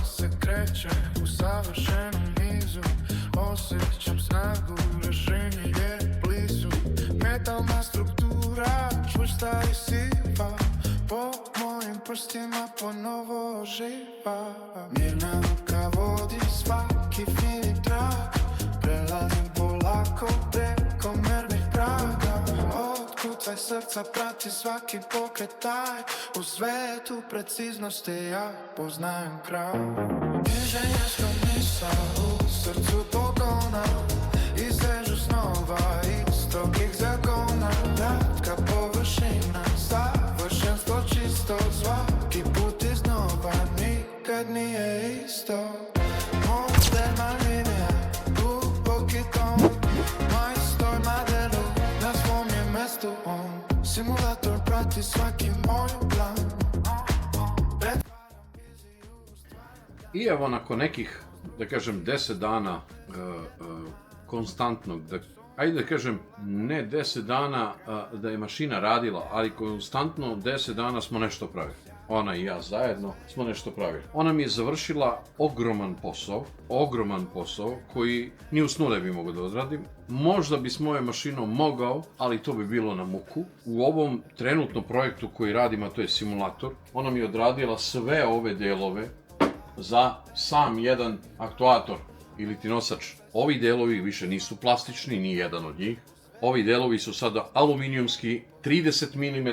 se kreće u savršenom nizu. Osjećam snagu, rešenje je blizu. Metalna struktura, čvrsta i siva, po mojim prstima ponovo živa. Mirna ruka vodi svaki fini trak, prelazim polako preko mernih praga. Otkucaj srca, prati svaki pokretaj, u svetu preciznosti ja poznajem kraj. Inženjerska misao u srcu pogona, izvežu snova iz strogih zakona. Kratka površina, savršenstvo čisto, svaki put iznova, nikad nije isto. Moderna linija, duboki ton, majstor na delu, na svom je mestu on. Simulator prati svaki moj plan. I evo nakon nekih, da kažem, 10 dana konstantnog, ajde da kažem, ne 10 dana da je mašina radila, ali konstantno 10 dana smo nešto pravili. Ona i ja zajedno smo nešto pravili. Ona mi je završila ogroman posao koji ni u snu ne bi mogao da odradim. Možda bi s mojom mašinom mogao, ali to bi bilo na muku. U ovom trenutnom projektu koji radim, a to je simulator, ona mi je odradila sve ove delove za sam jedan aktuator ili ti nosač. Ovi delovi više nisu plastični, ni jedan od njih. Ovi delovi su sada aluminijumski, 30 mm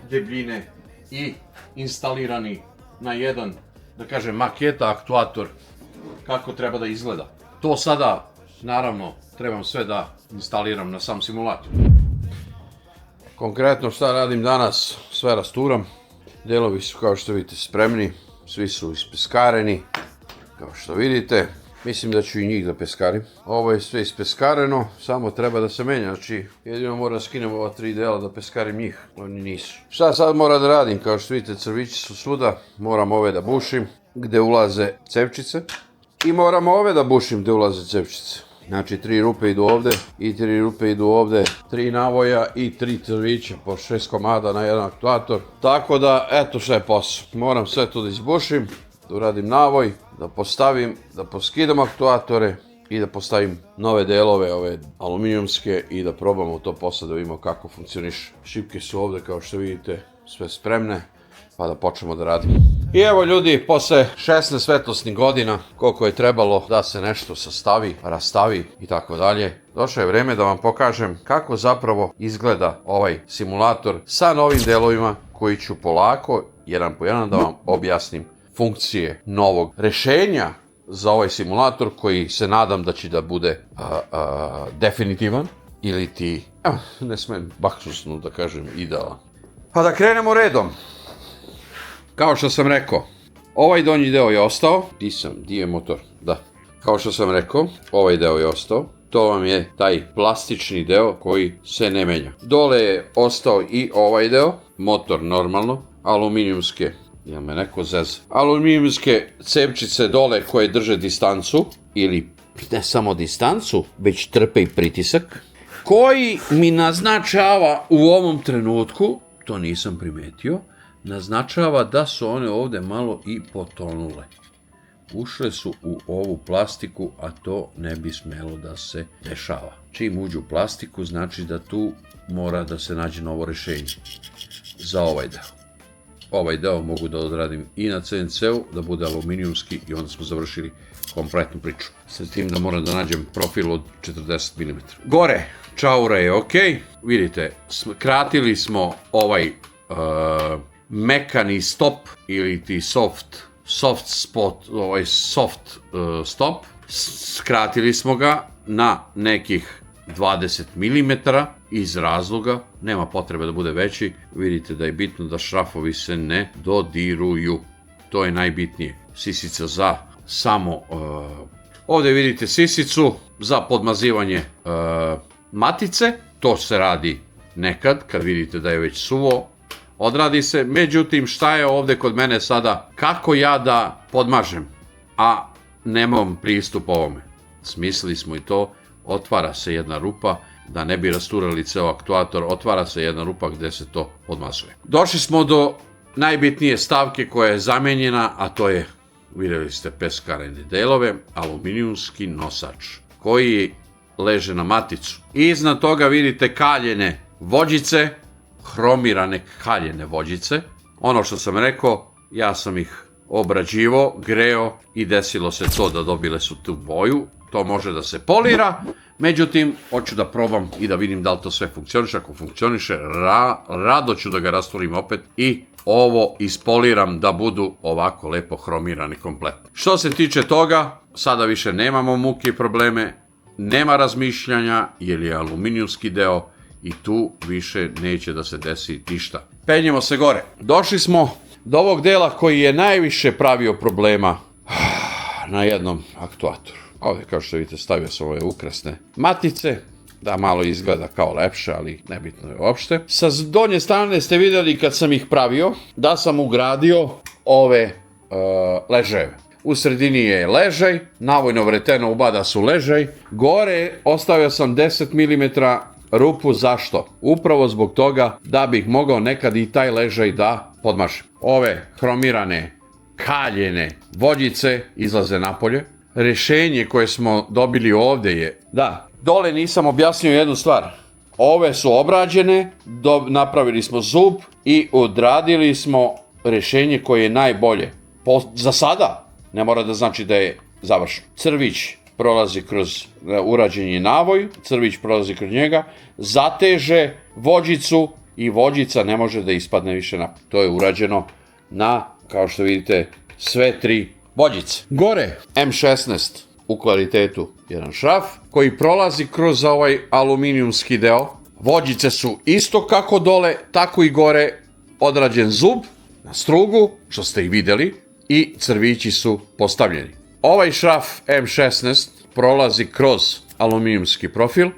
debljine i instalirani na jedan, da kažem, maketa aktuator kako treba da izgleda. To sada, naravno, trebam sve da instaliram na sam simulator. Konkretno šta radim danas, sve rasturam. Delovi su, kao što vidite, spremni. Svi su ispeskareni, kao što vidite. Mislim da ću i njih da peskarim. Ovo je sve ispeskareno, samo treba da se menja. Znači, jedino moram da skinem ova 3 dela da peskarim njih. Oni nisu. Šta sad moram da radim? Kao što vidite, crvići su svuda. Moram ove da bušim, gde ulaze cevčice. I moram ove da bušim, gde ulaze cevčice. Znači, 3 rupe idu ovde i 3 rupe idu ovde. 3 navoja i 3 crvića po 6 komada na jedan aktuator. Tako da, eto šta je posao. Moram sve to da izbušim, da uradim navoj, da postavim, da poskidam aktuatore i da postavim nove delove, ove aluminijumske, i da probamo to posle da vidimo kako funkcioniše. Šipke su ovde, kao što vidite, sve spremne, pa da počnemo da radimo. I evo ljudi, posle 16 svetlosnih godina, koliko je trebalo da se nešto sastavi, rastavi i tako dalje, došlo je vreme da vam pokažem kako zapravo izgleda ovaj simulator sa novim delovima koji ću polako, jedan po jedan, da vam objasnim funkcije novog rešenja za ovaj simulator, koji se nadam da će da bude definitivan ili ti, ne smem baksusno da kažem, idealan. Pa da krenemo redom. Kao što sam rekao, ovaj donji deo je ostao. Di je motor? Da. Kao što sam rekao, ovaj deo je ostao. To vam je taj plastični deo koji se ne menja. Dole je ostao i ovaj deo, motor normalno, aluminijumske, jel me neko zeza, aluminijumske cevčice dole koje drže distancu, ili ne samo distancu, već trpe i pritisak, koji mi naznačava u ovom trenutku, to nisam primetio, naznačava da su one ovde malo i potonule. Ušle su u ovu plastiku, a to ne bi smelo da se dešava. Čim uđu u plastiku, znači da tu mora da se nađe novo rešenje za ovaj deo. Ovaj deo mogu da odradim i na CNC-u, da bude aluminijumski, i onda smo završili kompletnu priču. Sa tim da moram da nađem profil od 40 mm. Gore, čaura je ok. Vidite, kratili smo ovaj mekani stop ili ti soft stop. Skratili smo ga na nekih 20 mm iz razloga, nema potrebe da bude veći. Vidite da je bitno da šrafovi se ne dodiruju. To je najbitnije. Sisica za samo... Ovdje vidite sisicu za podmazivanje matice. To se radi nekad, kad vidite da je već suvo. Odradi se, međutim, šta je ovde kod mene sada? Kako ja da podmažem, a nemam pristup ovome? Smislili smo i to, otvara se jedna rupa, da ne bi rasturali ceo aktuator, otvara se jedna rupa gde se to podmazuje. Došli smo do najbitnije stavke koja je zamenjena, a to je vidjeli ste peskarene delove, aluminijumski nosač koji leže na maticu. Iznad toga vidite kaljene vođice, hromirane kaljene vođice. Ono što sam rekao, ja sam ih obrađivo, greo i desilo se to da dobile su tu boju. To može da se polira, međutim, hoću da probam i da vidim da li to sve funkcioniše. Ako funkcioniše, rado ću da ga rastvorim opet i ovo ispoliram da budu ovako lepo hromirani kompletno. Što se tiče toga, sada više nemamo muke i probleme, nema razmišljanja jer je aluminijumski deo i tu više neće da se desi ništa. Penjemo se gore. Došli smo do ovog dela koji je najviše pravio problema na jednom aktuatoru. Ovdje, kao što vidite, stavio sam ove ukrasne matice, da malo izgleda kao lepše, ali nebitno je uopšte. Sa donje strane ste vidjeli kad sam ih pravio, da sam ugradio ove ležajeve. U sredini je ležaj, navojno vreteno ubada su ležaj. Gore ostavio sam 10 mm rupu, zašto? Upravo zbog toga da bih mogao nekad i taj ležaj da podmašem. Ove hromirane, kaljene vođice izlaze napolje. Rješenje koje smo dobili ovdje je da dole nisam objasnio jednu stvar. Ove su obrađene, napravili smo zub i odradili smo rješenje koje je najbolje. Za sada, ne mora da znači da je završeno. Crvić prolazi kroz urađeni navoj, crvić prolazi kroz njega, zateže vođicu i vođica ne može da ispadne više napolje. To je urađeno na, kao što vidite, sve tri vođice. Gore M16 u kvalitetu jedan šraf koji prolazi kroz ovaj aluminijumski deo. Vođice su isto kako dole, tako i gore odrađen zub na strugu, što ste i vidjeli, i crvići su postavljeni. Ovaj šraf M16 prolazi kroz aluminijumski profil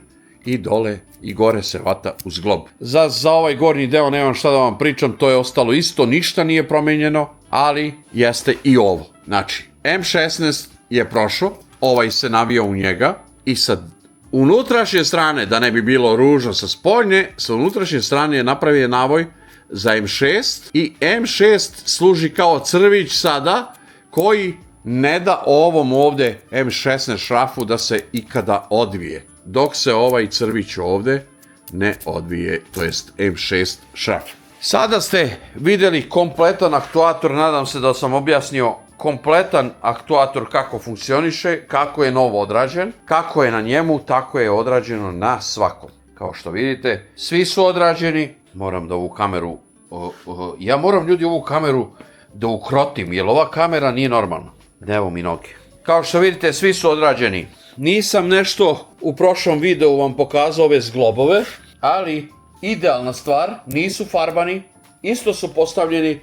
i dole i gore se vata uz glob. Za ovaj gornji deo nemam šta da vam pričam, to je ostalo isto, ništa nije promenjeno, ali jeste i ovo. Znači, M16 je prošao, ovaj se navio u njega i sa unutrašnje strane, da ne bi bilo ružno sa spoljne, sa unutrašnje strane je napravio navoj za M6 i M6 služi kao crvić sada koji ne da ovom ovdje M16 šrafu da se ikada odvije. Dok se ovaj crvić ovdje ne odvije, to jest M6 šraf. Sada ste vidjeli kompletan aktuator, nadam se da sam objasnio kompletan aktuator kako funkcioniše, kako je novo odrađen, kako je na njemu, tako je odrađeno na svakom. Kao što vidite, svi su odrađeni, moram da ovu kameru, ja moram ljudi ovu kameru da ukrotim, jer ova kamera nije normalna. Evo mi noge. Kao što vidite, svi su odrađeni. Nisam nešto u prošlom videu vam pokazao ove zglobove, ali idealna stvar, nisu farbani, isto su postavljeni.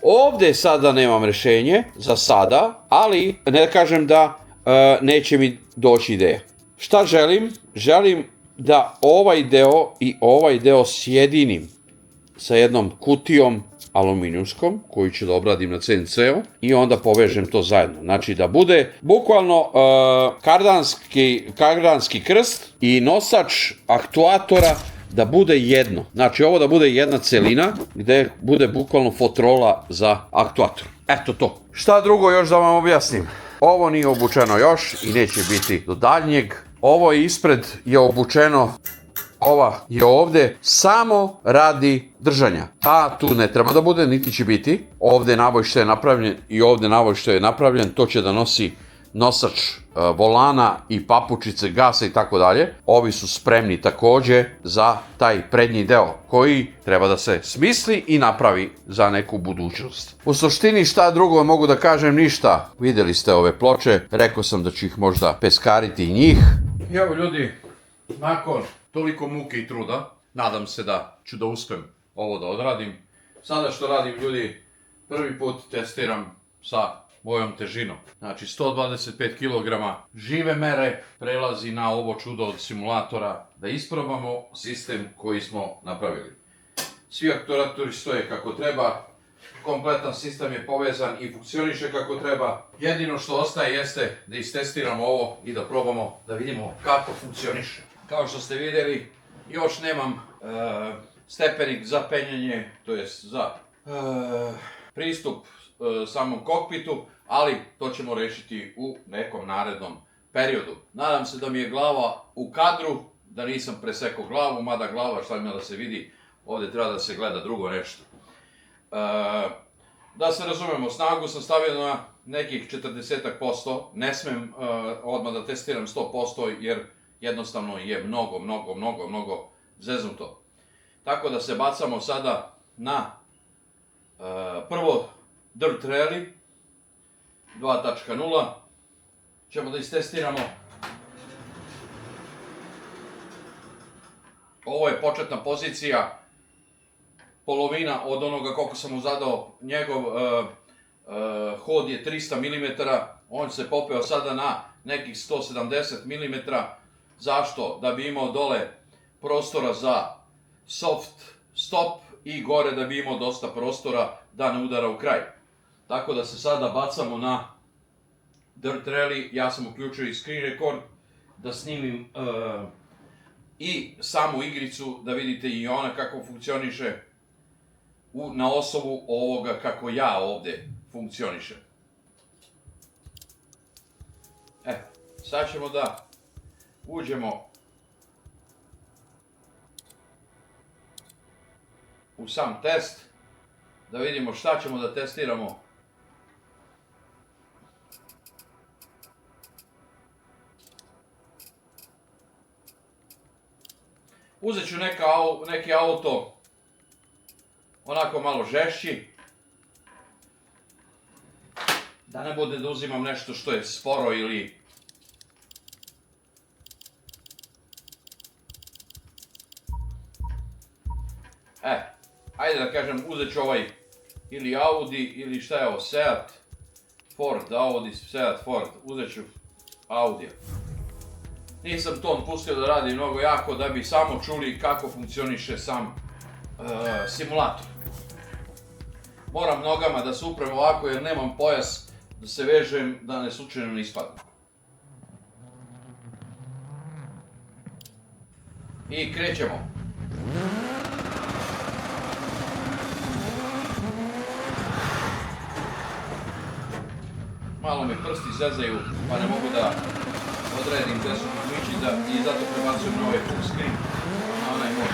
Ovdje sada nemam rješenje, za sada, ali ne kažem da neće mi doći ideja. Šta želim? Želim da ovaj deo i ovaj deo sjedinim sa jednom kutijom aluminijumskom, koju ću da obradim na CNC-u i onda povežem to zajedno. Znači da bude bukvalno kardanski krst i nosač aktuatora da bude jedno. Znači ovo da bude jedna celina gdje bude bukvalno fotrola za aktuator. Eto to. Šta drugo još da vam objasnim? Ovo nije obučeno još i neće biti do daljnjeg. Ovo ispred je obučeno, ova je ovdje samo radi držanja. A tu ne treba da bude, niti će biti. Ovdje navoj što je napravljen i ovdje navoj što je napravljen, to će da nosi nosač volana i papučice, gasa i tako dalje. Ovi su spremni također za taj prednji deo koji treba da se smisli i napravi za neku budućnost. U suštini šta drugo mogu da kažem, ništa. Vidjeli ste ove ploče, rekao sam da ću ih možda peskariti i njih. I evo ljudi, nakon toliko muke i truda, nadam se da ću da uspem ovo da odradim. Sada što radim ljudi, prvi put testiram sa mojom težinom. Znači 125 kg žive mere prelazi na ovo čudo od simulatora da isprobamo sistem koji smo napravili. Svi aktuatori stoje kako treba, kompletan sistem je povezan i funkcioniše kako treba. Jedino što ostaje jeste da istestiramo ovo i da probamo da vidimo kako funkcioniše. Kao što ste vidjeli, još nemam stepenik za penjanje, to jest za pristup samom kokpitu, ali to ćemo rešiti u nekom narednom periodu. Nadam se da mi je glava u kadru, da nisam presekao glavu, mada glava, šta ima da se vidi, ovdje treba da se gleda drugo nešto. Da se razumemo, snagu sam stavio na nekih 40%, ne smem odmah da testiram 100% jer jednostavno je mnogo zeznuto. Tako da se bacamo sada na prvo Dirt Rally 2.0. Ćemo da istestiramo. Ovo je početna pozicija, polovina od onoga koliko sam mu zadao. Njegov hod je 300 mm, on se popeo sada na nekih 170 mm. Zašto? Da bi imao dole prostora za soft stop i gore da bi imao dosta prostora da ne udara u kraj. Tako da se sada bacamo na Dirt Rally. Ja sam uključio i screen record da snimim i samu igricu, da vidite i ona kako funkcioniše na osnovu ovoga kako ja ovdje funkcionišem. Sad ćemo da uđemo u sam test, da vidimo šta ćemo da testiramo. Uzet ću neki auto onako malo žešći, da ne bude da uzimam nešto što je sporo ili ajde da kažem, uzet ću ovaj ili Audi ili šta je ovo, Seat, Ford, Audi, Seat, Ford, uzet ću Audi. Nisam ton pustio da radi mnogo jako, da bi samo čuli kako funkcioniše sam simulator. Moram nogama da se uprem ovako jer nemam pojas da se vežem da ne slučajno ne ispadnem. I krećemo. Malo me prsti zezaju pa ne mogu da odredim gde su ključići i zato prebacujem na ovaj full screen, na onaj mod.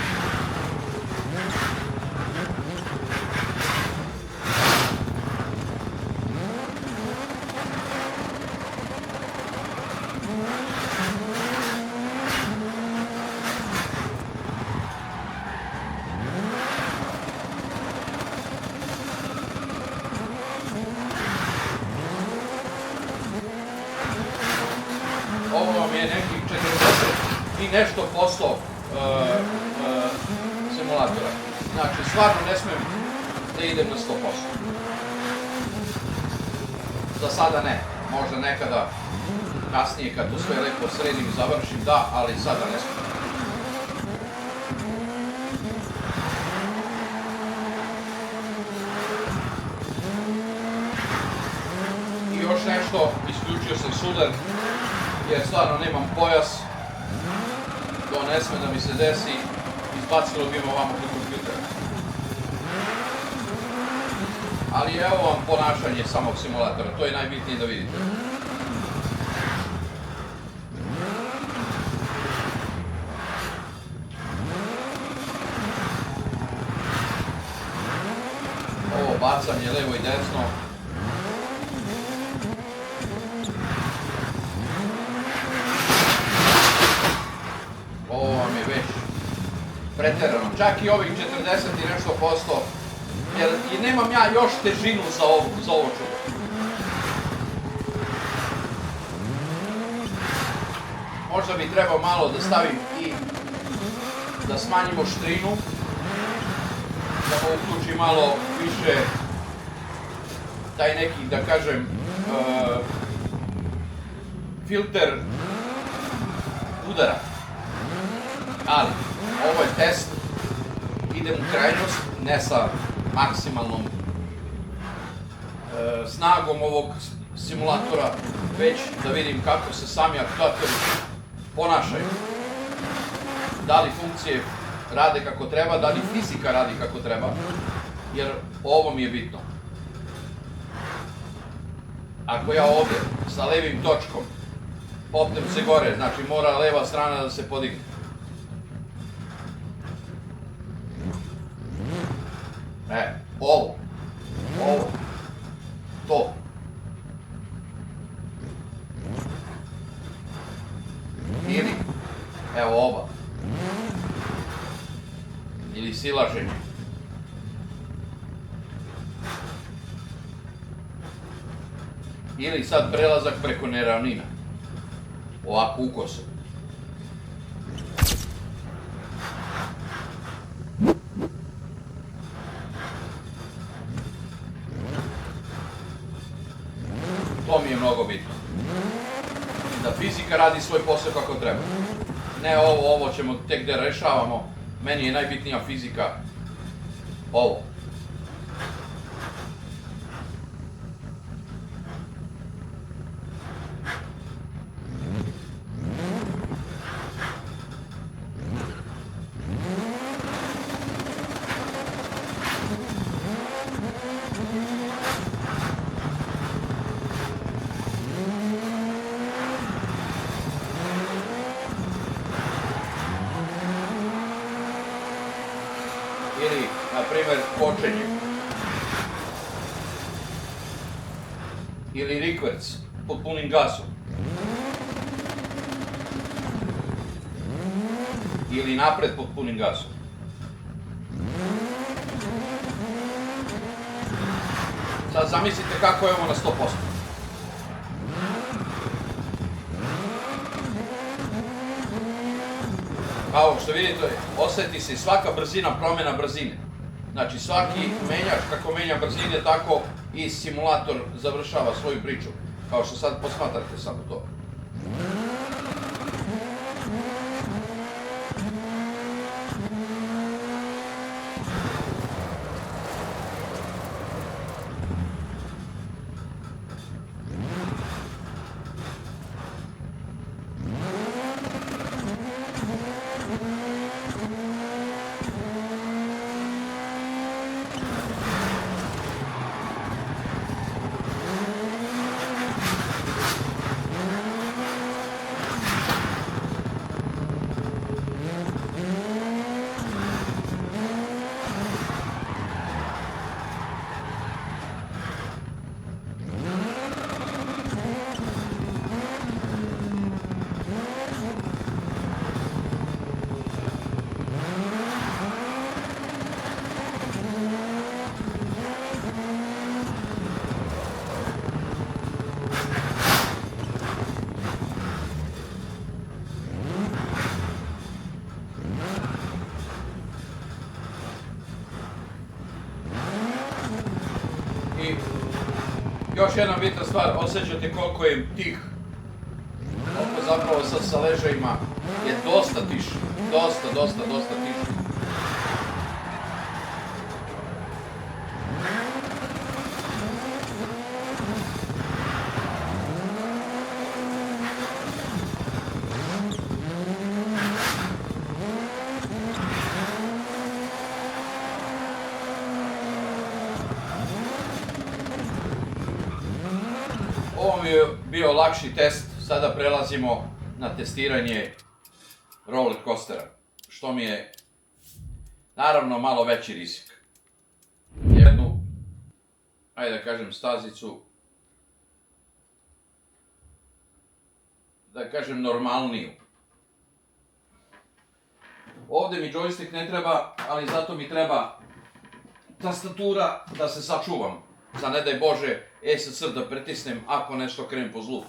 Ovo vam je nekih 40 i nešto posto simulatora. Znači, stvarno ne smem da idem na 100%. Za sada ne. Možda nekada kasnije kad to sve lepo sredim i završim, da, ali sada ne smem. I još nešto, isključio sam sudar, jer stvarno nemam pojas, to ne sme da mi se desi, izbacilo bi me ovamo kod kompjutera. Ali evo vam ponašanje samog simulatora, to je najbitnije da vidite. Ovo bacanje levo i desno. Ovo vam je već preterano, čak i ovih 40 i nešto posto, jer i nemam ja još težinu za ovo čudo. Možda bi trebao malo da stavim i da smanjimo štrinu, da mu uključi malo više taj neki, da kažem, filter udara. Ali, ovo je test, idem u krajnost, ne sa maksimalnom snagom ovog simulatora, već da vidim kako se sami aktuatori ponašaju. Da li funkcije rade kako treba, da li fizika radi kako treba, jer ovo mi je bitno. ako ja ovdje sa levim točkom popnem se gore, znači mora leva strana da se podigne. Ovo, to. Ili, evo oba. Ili silaženje. Ili sad prelazak preko neravnina. Ovako ukosom. To mi je mnogo bitno. Da fizika radi svoj posao kako treba. Ne ovo ćemo tek da rešavamo. Meni je najbitnija fizika ovo. Ili, na primjer, kočenje. Ili rikverc pod punim gasom. Ili napred pod punim gasom. Sad zamislite kako je ovo na 100%. Kao što vidite, osjeti se svaka brzina promjena brzine. Znači svaki menjač kako menja brzine, tako i simulator završava svoju priču. Kao što sad posmatrate samo to. I još jedna bitna stvar, osjećate koliko je tih, koliko zapravo sad sa ležajima je dosta tiše, dosta tiše. Ovo mi je bio lakši test, sada prelazimo na testiranje roller coastera, što mi je naravno malo veći rizik. Jednu, ajde da kažem stazicu, da kažem normalniju. Ovdje mi joystick ne treba, ali zato mi treba tastatura da se sačuvam. Za ne daj Bože ESC da pritisnem ako nešto krene po zlu.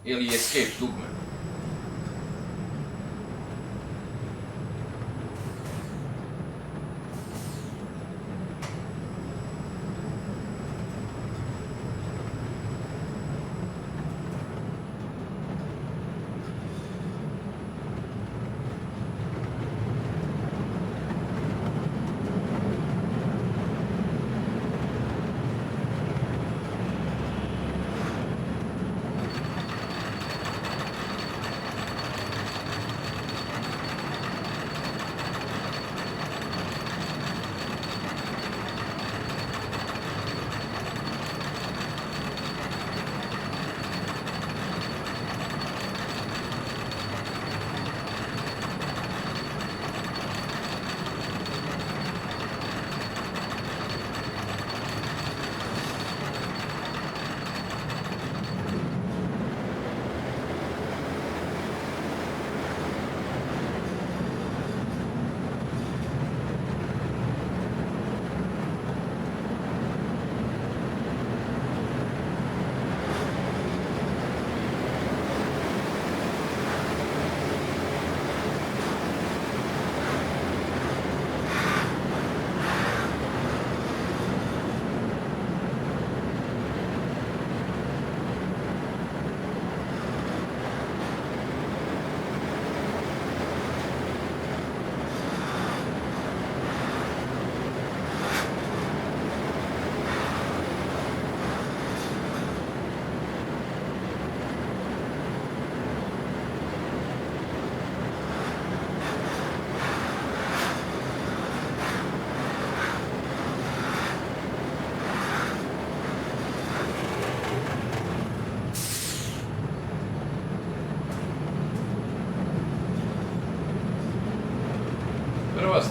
Ili escape dugme.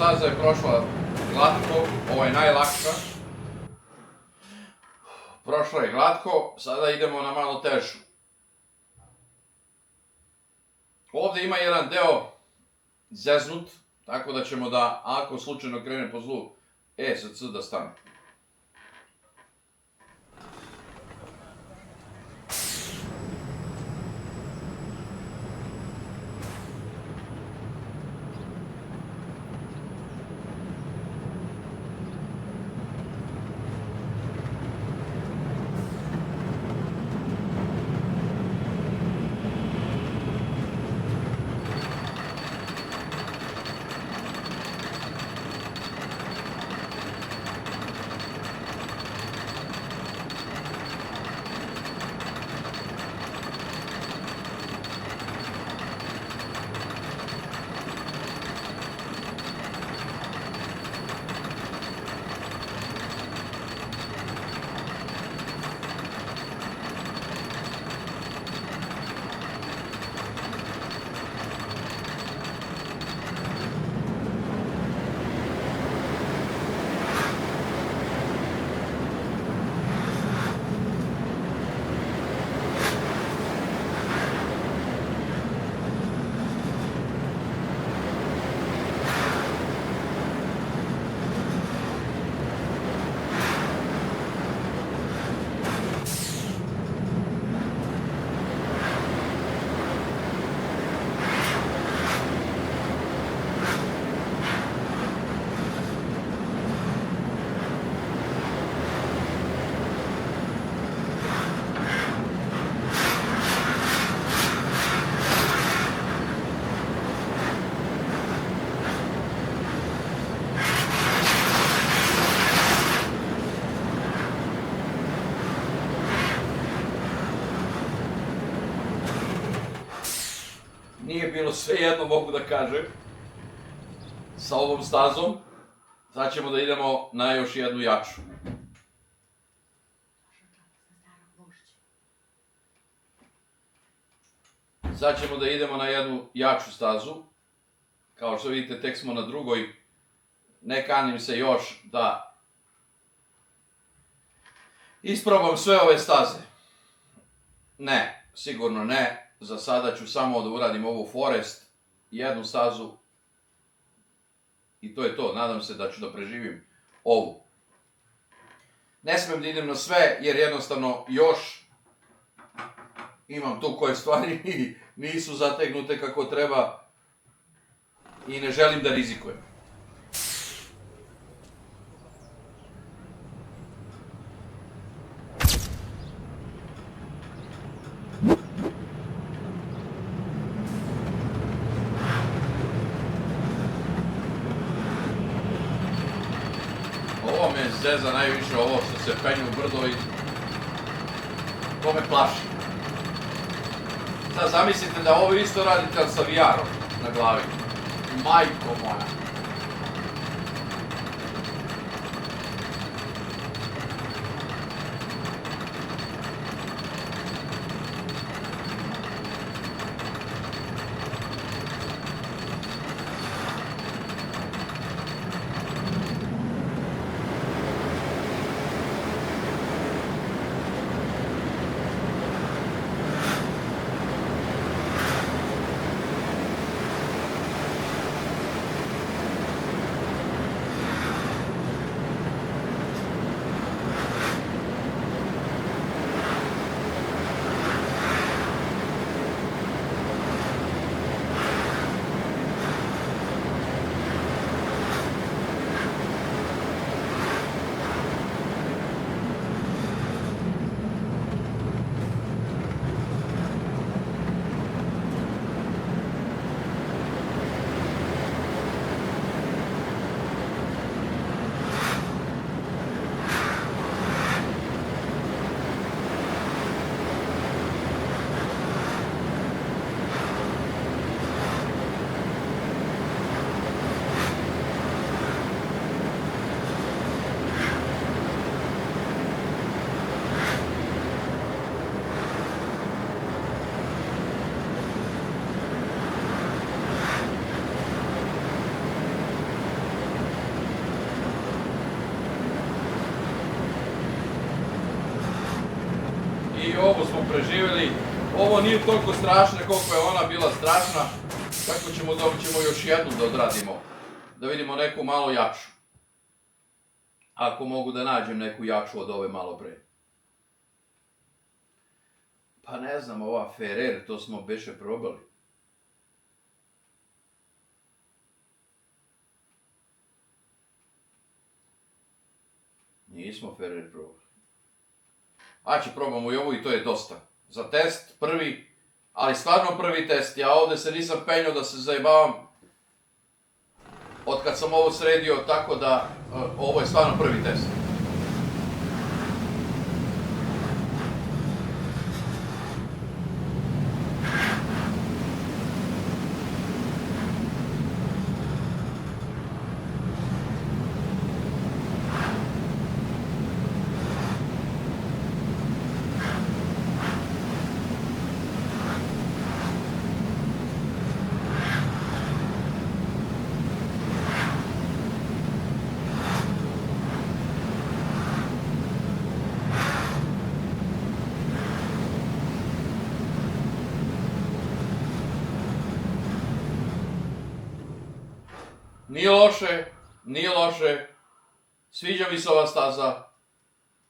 staza je prošla glatko, ovo je najlakša. Prošla je glatko, sada idemo na malo težu. Ovdje ima jedan deo zeznut, tako da ćemo da, ako slučajno krene po zlu, sa C da stane. Nije bilo svejedno, mogu da kažem, sa ovom stazom. Sad ćemo da idemo na još jednu jaču. Sad ćemo da idemo na jednu jaču stazu. Kao što vidite, tek smo na drugoj. Ne kanim se još da isprobam sve ove staze. Ne, sigurno ne. Za sada ću samo da uradim ovu Forest, jednu stazu i to je to. Nadam se da ću da preživim ovu. Ne smijem da idem na sve jer jednostavno još imam tu koje stvari nisu zategnute kako treba i ne želim da rizikujem. Ovo me zeza najviše, ovo što se penje u brdo i to me plaši. Sad zamislite da ovo isto radite sa VR-om na glavi. Majko moja. i ovo smo preživjeli. Ovo nije toliko strašno koliko je ona bila strašna. Tako ćemo još jednu da odradimo. Da vidimo neku malo jaču. Ako mogu da nađem neku jaču od ove malo pre. Pa ne znam, ova Ferrer, to smo beše probali. Nismo Ferrer probali. Ajde, probamo i ovo i to je dosta. Za test, prvi, ali stvarno prvi test. Ja ovdje se nisam penjao da se zajebavam od kad sam ovo sredio, tako da ovo je stvarno prvi test. Nije loše, sviđa mi se ova staza,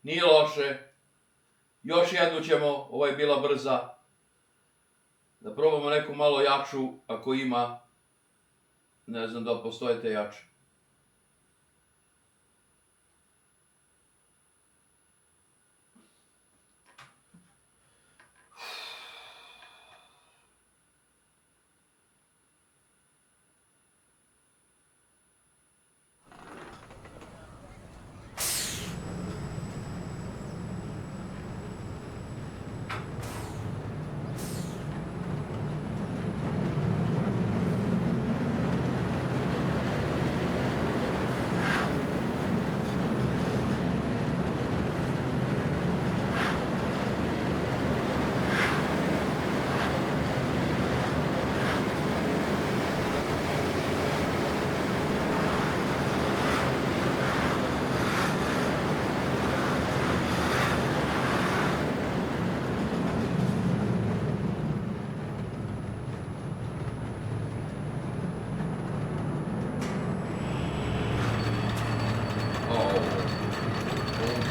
nije loše, još jednu ćemo, ovo je bila brza, da probamo neku malo jaču, ako ima, ne znam da li postoje te jače.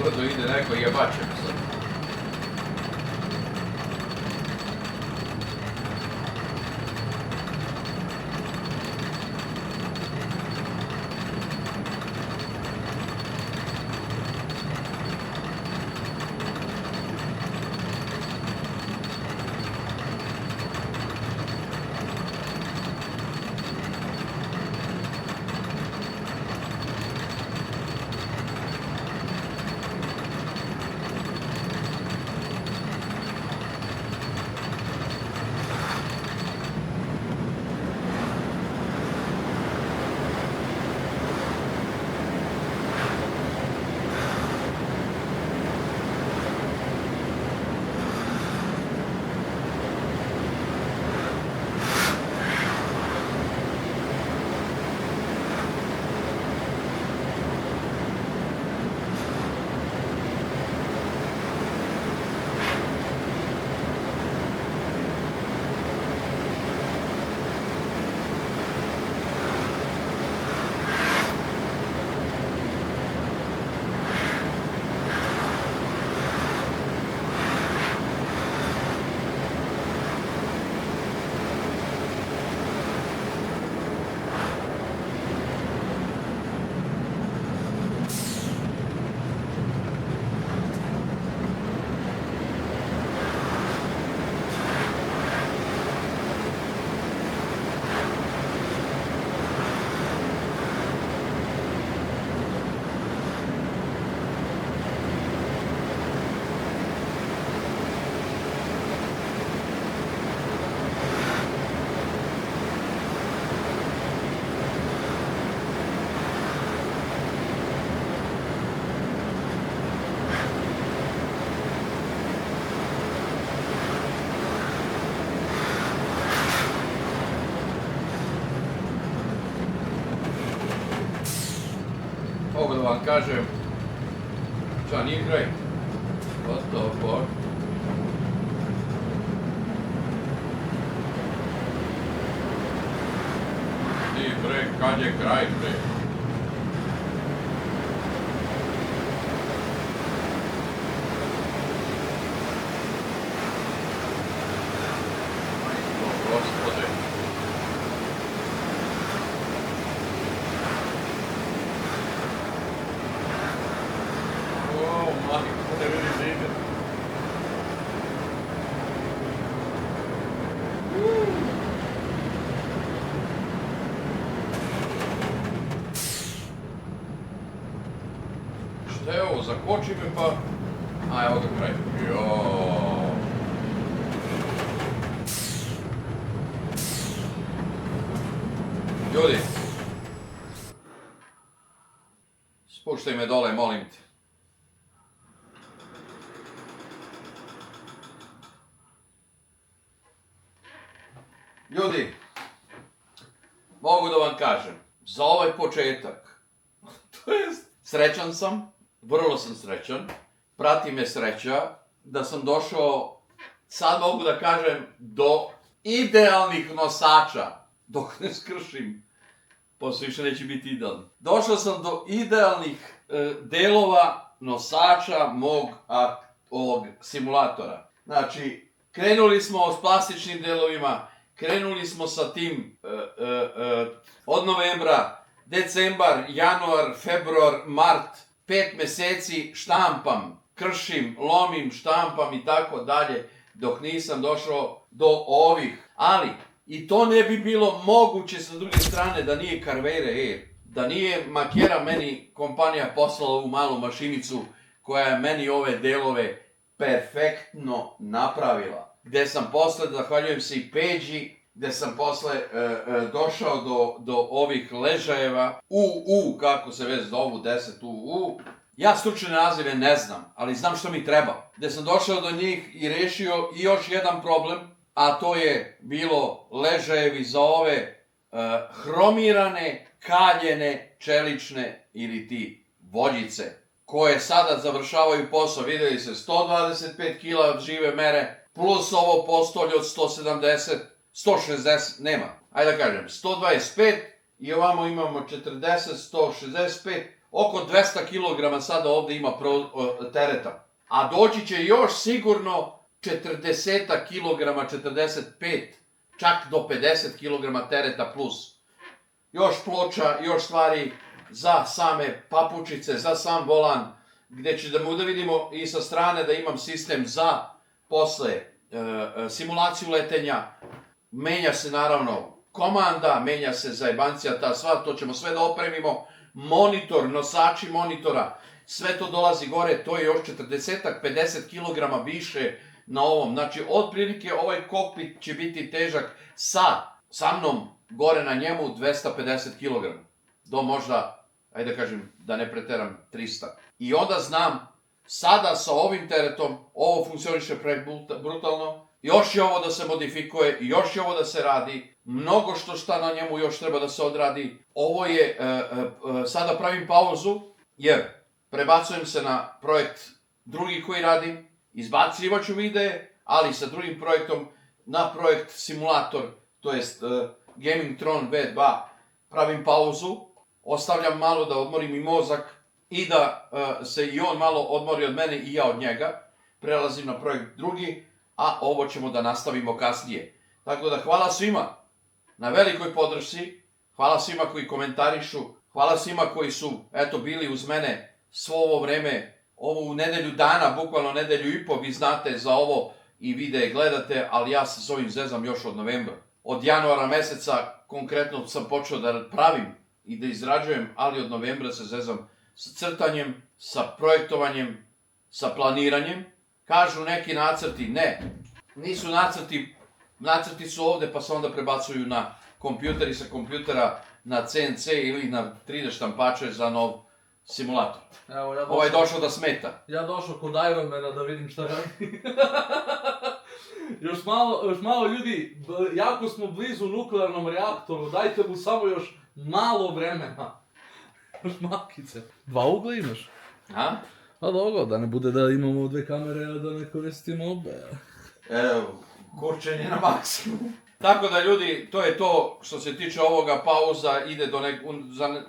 Brdo ide neko jebačem sad. Mogu da vam kažem, Johnny Gray, what the fuck? kad je kraj, bre. Gospode. O, majko, ne vidim da ide. Šta je ovo, zakoči me pa... A, evo ga kraj. Joooo. Ljudi, spuštaj me dole, molim te. Ljudi, mogu da vam kažem, za ovaj početak, to jest, srećan sam, vrlo sam srećan, prati me sreća, da sam došao, sad mogu da kažem, do idealnih nosača, dok ne skršim, posle više neće biti idealni. Došao sam do idealnih delova nosača mog ovog simulatora. Znači, krenuli smo s plastičnim delovima, krenuli smo sa tim od novembra, decembar, januar, februar, mart, 5 meseci štampam, kršim, lomim, štampam i tako dalje, dok nisam došao do ovih. Ali, i to ne bi bilo moguće sa druge strane da nije Carveira Air, da nije Makera meni kompanija poslala u malu mašinicu koja je meni ove delove perfektno napravila. Gde sam posle, zahvaljujem se i Peđi, gde sam posle došao do ovih ležajeva, kako se već zovu, 10 Ja stručne nazive ne znam, ali znam što mi treba. Gde sam došao do njih i rešio i još jedan problem, a to je bilo ležajevi za ove hromirane, kaljene, čelične ili ti voljice, koje sada završavaju posao, vidjeli se, 125 kg žive mere, plus ovo postolje od 170, 160, nema. Ajde da kažem, 125 i ovamo imamo 40, 165, oko 200 kg sada ovde ima tereta. A doći će još sigurno 40 kg, 45, čak do 50 kg tereta plus. Još ploča, još stvari za same papučice, za sam volan, gde ćemo da vidimo i sa strane da imam sistem za posle simulaciju letenja. Menja se naravno komanda, menja se zajebancija, ta sva, to ćemo sve da opremimo. Monitor, nosači monitora, sve to dolazi gore, to je još 40-50 kg više na ovom. Znači, otprilike ovaj kokpit će biti težak sa mnom gore na njemu 250 kg. Do možda, ajde da kažem, da ne preteram, 300. I onda znam, sada sa ovim teretom, ovo funkcioniše brutalno, još je ovo da se modifikuje, još je ovo da se radi, mnogo šta na njemu još treba da se odradi. Ovo je, sada pravim pauzu, jer prebacujem se na projekt drugi koji radim, izbacivat ću videe, ali sa drugim projektom, na projekt simulator, to jest Gaming Tron V2, pravim pauzu, ostavljam malo da odmorim i mozak i da se i on malo odmori od mene i ja od njega, prelazim na projekt drugi, a ovo ćemo da nastavimo kasnije. Tako da hvala svima na velikoj podršci, hvala svima koji komentarišu, hvala svima koji su, eto, bili uz mene svo ovo vreme, ovu nedelju dana, bukvalno nedelju i po, vi znate za ovo i videe gledate, ali ja se s ovim zezam još od novembra. Od januara meseca konkretno sam počeo da pravim i da izrađujem, ali od novembra se zezam sa crtanjem, sa projektovanjem, sa planiranjem. Kažu neki nacrti, ne, nisu nacrti, nacrti su ovde pa se onda prebacuju na kompjuter i sa kompjutera na CNC ili na 3D štampače za nov simulator. Ovaj došao da smeta. Ja došao kod Ironmana da vidim šta radi. Još malo ljudi, jako smo blizu nuklearnom reaktoru, dajte mu samo još malo vremena. Još makice. 2 ugla imaš? A? Pa dobro, da ne bude da imamo 2 kamere, a da ne koristimo obe. Evo, kurčenje na maksimum. Tako da ljudi, to je to što se tiče ovoga, pauza ide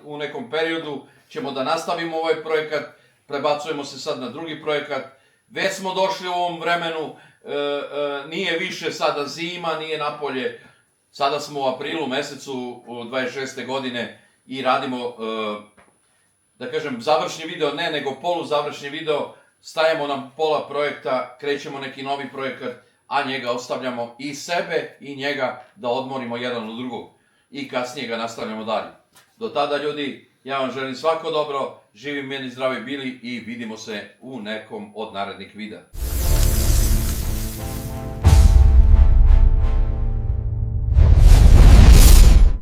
u nekom periodu, ćemo da nastavimo ovaj projekat, prebacujemo se sad na drugi projekat, već smo došli u ovom vremenu, nije više sada zima, nije napolje, sada smo u aprilu mesecu 26. godine i radimo, da kažem, završni video, ne, nego poluzavršni video, stajemo na pola projekta, krećemo neki novi projekat, a njega ostavljamo i sebe i njega da odmorimo jedan od drugog i kasnije ga nastavljamo dalje. Do tada ljudi, ja vam želim svako dobro, živi, mirni, zdravi bili i vidimo se u nekom od narednih videa.